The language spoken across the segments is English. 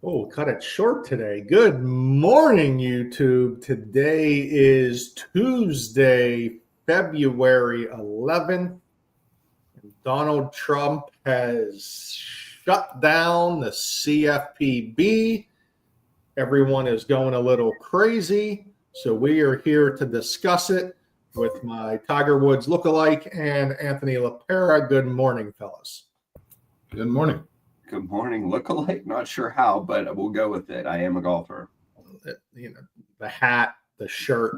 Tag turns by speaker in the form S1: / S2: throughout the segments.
S1: Oh, cut it short today. Good morning, YouTube. Today is Tuesday, February 11th. Donald Trump has shut down the CFPB. Everyone is going a little crazy. So we are here to discuss it with my Tiger Woods lookalike and Anthony LaPera. Good morning, fellas.
S2: Good morning.
S3: Good morning, lookalike. Not sure how, but we'll go with it. I am a golfer.
S1: You know, the hat, the shirt.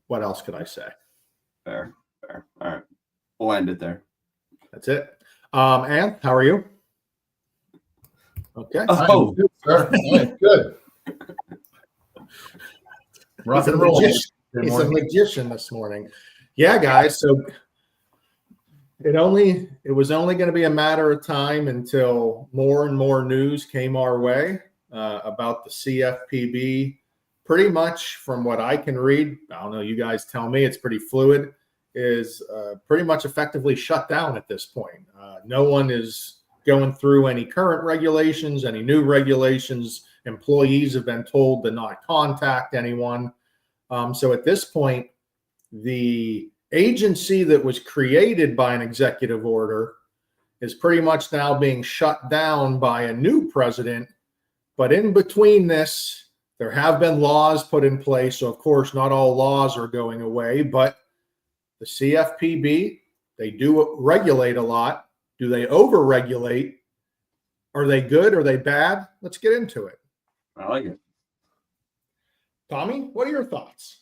S1: What else could I say?
S3: Fair. All right. We'll end it there.
S1: That's it. Anth, how are you? Okay.
S2: Oh, good, sir. Right, good. Rock and roll.
S1: He's a magician this morning. Yeah, guys. So it was only going to be a matter of time until more and more news came our way about the CFPB. Pretty much from what I can read, I don't know, you guys tell me, it's pretty fluid, is pretty much effectively shut down at this point. No one is going through any current regulations, any new regulations. Employees have been told to not contact anyone. So at this point, the agency that was created by an executive order is pretty much now being shut down by a new president. But in between this, there have been laws put in place. So, of course, not all laws are going away, but the CFPB, they do regulate a lot. Do they over-regulate? Are they good? Are they bad? Let's get into it.
S3: I like it.
S1: Tommy, what are your thoughts?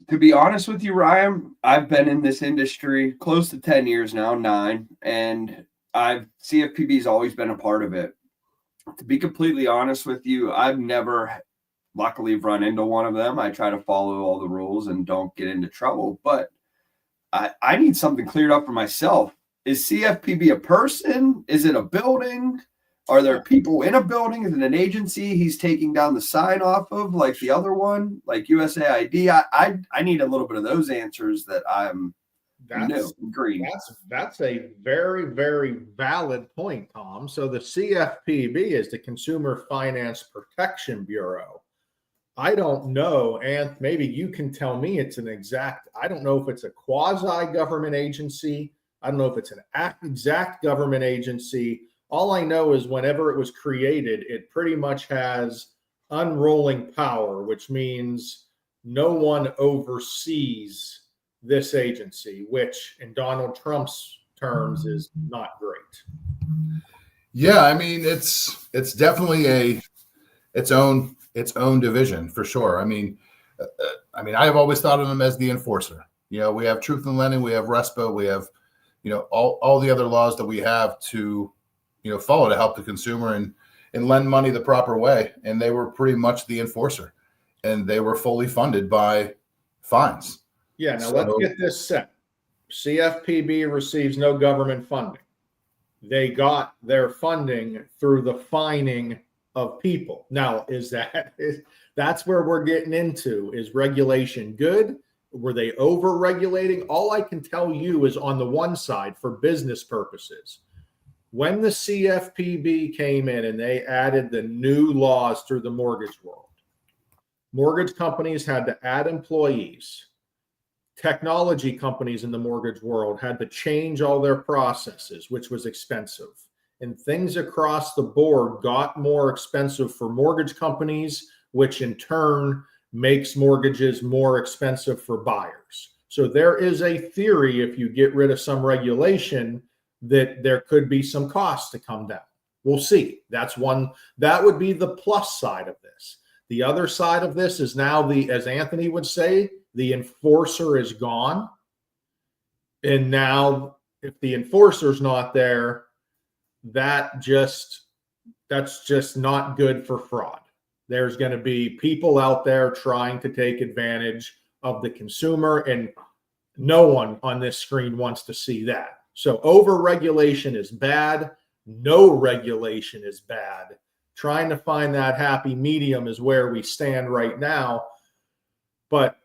S3: To be honest with you, Ryan, I've been in this industry close to 10 years now, 9, and CFPB's always been a part of it. To be completely honest with you, I've never luckily run into one of them. I try to follow all the rules and don't get into trouble, but I need something cleared up for myself. Is CFPB a person? Is it a building? Are there people in a building? Is it an agency he's taking down the sign off of, like the other one, like USAID? I need a little bit of those answers that I'm green.
S1: That's a very, very valid point, Tom. So the CFPB is the Consumer Finance Protection Bureau. I don't know, and maybe you can tell me it's an exact, I don't know if it's a quasi-government agency. I don't know if it's an exact government agency. All I know is whenever it was created, it pretty much has unrolling power, which means no one oversees this agency, which in Donald Trump's terms is not great.
S2: Yeah, I mean it's definitely its own division for sure. I mean I have always thought of them as the enforcer. You know, we have Truth in Lending, we have RESPA, we have all the other laws that we have to follow to help the consumer and lend money the proper way. And they were pretty much the enforcer, and they were fully funded by fines.
S1: Yeah. Now let's get this set. CFPB receives no government funding. They got their funding through the fining of people. Now, that's where we're getting into. Is regulation good? Were they over-regulating? All I can tell you is on the one side, for business purposes, when the CFPB came in and they added the new laws through the mortgage world, mortgage companies had to add employees. Technology companies in the mortgage world had to change all their processes, which was expensive. And things across the board got more expensive for mortgage companies, which in turn makes mortgages more expensive for buyers. So there is a theory, if you get rid of some regulation, that there could be some costs to come down. We'll see. That would be the plus side of this. The other side of this is now as Anthony would say, the enforcer is gone. And now if the enforcer's not there, that's just not good for fraud. There's going to be people out there trying to take advantage of the consumer, and no one on this screen wants to see that. So over-regulation is bad. No regulation is bad. Trying to find that happy medium is where we stand right now. But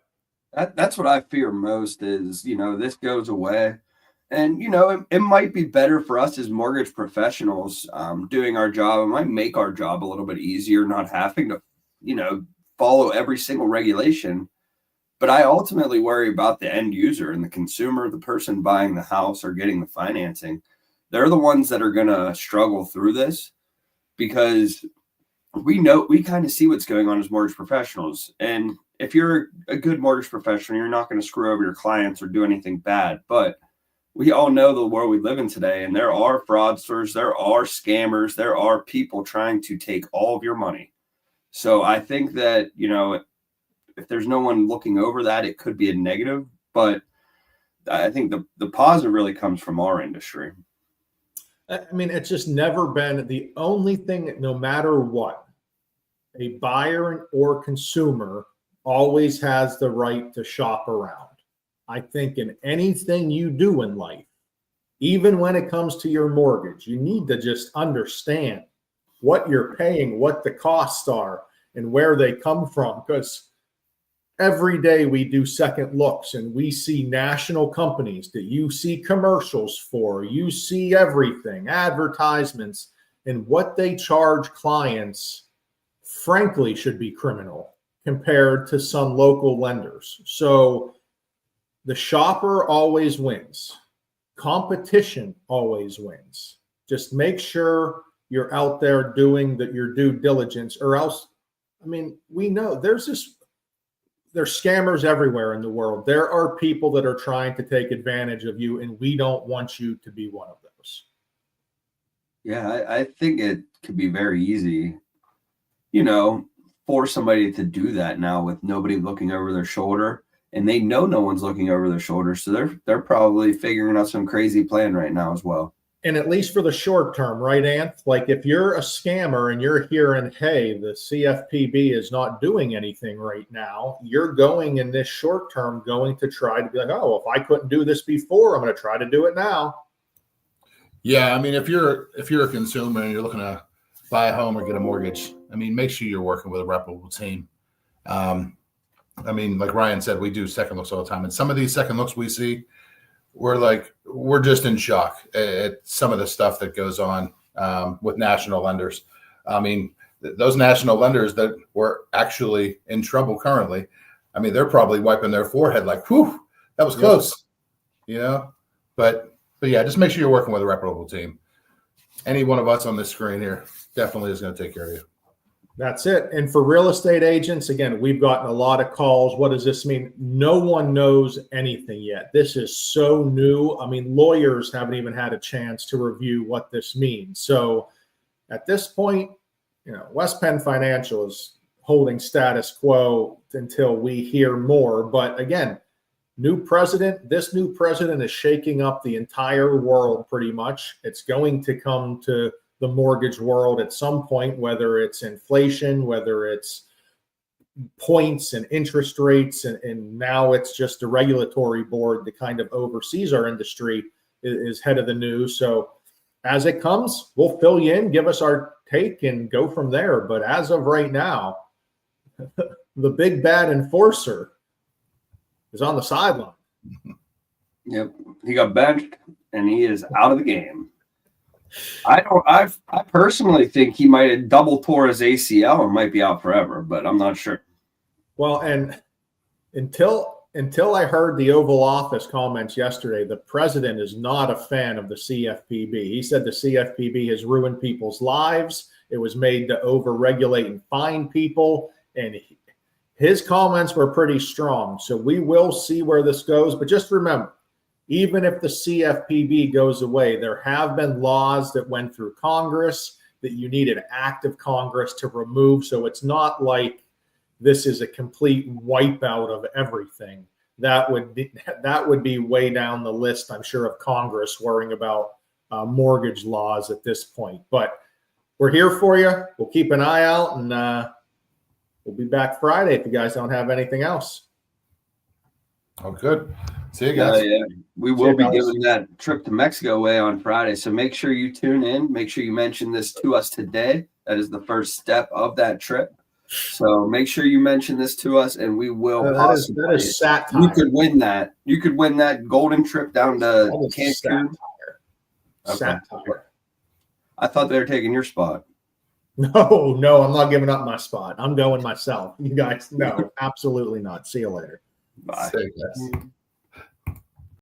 S3: that's what I fear most is, this goes away And, you know, it might be better for us as mortgage professionals doing our job. It might make our job a little bit easier, not having to, you know, follow every single regulation. But I ultimately worry about the end user and the consumer, the person buying the house or getting the financing. They're the ones that are going to struggle through this because we kind of see what's going on as mortgage professionals. And if you're a good mortgage professional, you're not going to screw over your clients or do anything bad. But we all know the world we live in today, and there are fraudsters, there are scammers, there are people trying to take all of your money. So I think that, you know, if there's no one looking over that, it could be a negative. But I think the positive really comes from our industry.
S1: I mean, it's just never been the only thing that no matter what, a buyer or consumer always has the right to shop around. I think in anything you do in life, even when it comes to your mortgage, you need to just understand what you're paying, what the costs are, and where they come from. Because every day we do second looks and we see national companies that you see commercials for, you see everything, advertisements, and what they charge clients, frankly, should be criminal compared to some local lenders. So the shopper always wins. Competition always wins. Just make sure you're out there doing your due diligence, or else, I mean, we know there's scammers everywhere in the world. There are people that are trying to take advantage of you, and we don't want you to be one of those.
S3: Yeah, I think it could be very easy, you know, for somebody to do that now with nobody looking over their shoulder. And they know no one's looking over their shoulder. So they're probably figuring out some crazy plan right now as well.
S1: And at least for the short term, right, Ant? Like if you're a scammer and you're hearing, hey, the CFPB is not doing anything right now, you're going in this short term going to try to be like, oh, if I couldn't do this before, I'm going to try to do it now.
S2: Yeah, I mean, if you're a consumer and you're looking to buy a home or get a mortgage, I mean, make sure you're working with a reputable team. I mean, like Ryan said, we do second looks all the time. And some of these second looks we see, we're just in shock at some of the stuff that goes on with national lenders. I mean, those national lenders that were actually in trouble currently, I mean, they're probably wiping their forehead like, whew, that was close, you know? But yeah, just make sure you're working with a reputable team. Any one of us on this screen here definitely is going to take care of you.
S1: That's it. And for real estate agents, again, we've gotten a lot of calls. What does this mean? No one knows anything yet. This is so new. I mean, lawyers haven't even had a chance to review what this means. So at this point, you know, West Penn Financial is holding status quo until we hear more. But again, this new president is shaking up the entire world pretty much. It's going to come to the mortgage world at some point, whether it's inflation, whether it's points and interest rates, and now it's just a regulatory board that kind of oversees our industry is head of the news. So as it comes, we'll fill you in, give us our take, and go from there. But as of right now, the big bad enforcer is on the sideline.
S3: Yep, he got benched and he is out of the game. I personally think he might have double tore his ACL and might be out forever, but I'm not sure.
S1: Well, and until I heard the Oval Office comments yesterday, the president is not a fan of the CFPB. He said the CFPB has ruined people's lives. It was made to overregulate and fine people, and his comments were pretty strong. So we will see where this goes. But just remember, even if the CFPB goes away, there have been laws that went through Congress that you need an act of Congress to remove. So it's not like this is a complete wipeout of everything. That would be way down the list, I'm sure, of Congress worrying about mortgage laws at this point. But we're here for you. We'll keep an eye out, and we'll be back Friday if you guys don't have anything else.
S2: Oh, good. See you guys.
S3: Yeah. We will be giving that trip to Mexico away on Friday. So make sure you tune in. Make sure you mention this to us today. That is the first step of that trip. So make sure you mention this to us, and we will.
S1: That is satire.
S3: You could win that. You could win that golden trip down to
S1: That is
S3: Cancun.
S1: Satire.
S3: I thought they were taking your spot.
S1: No, I'm not giving up my spot. I'm going myself. You guys, no, absolutely not. See you later.
S3: Bye.
S2: Say yes.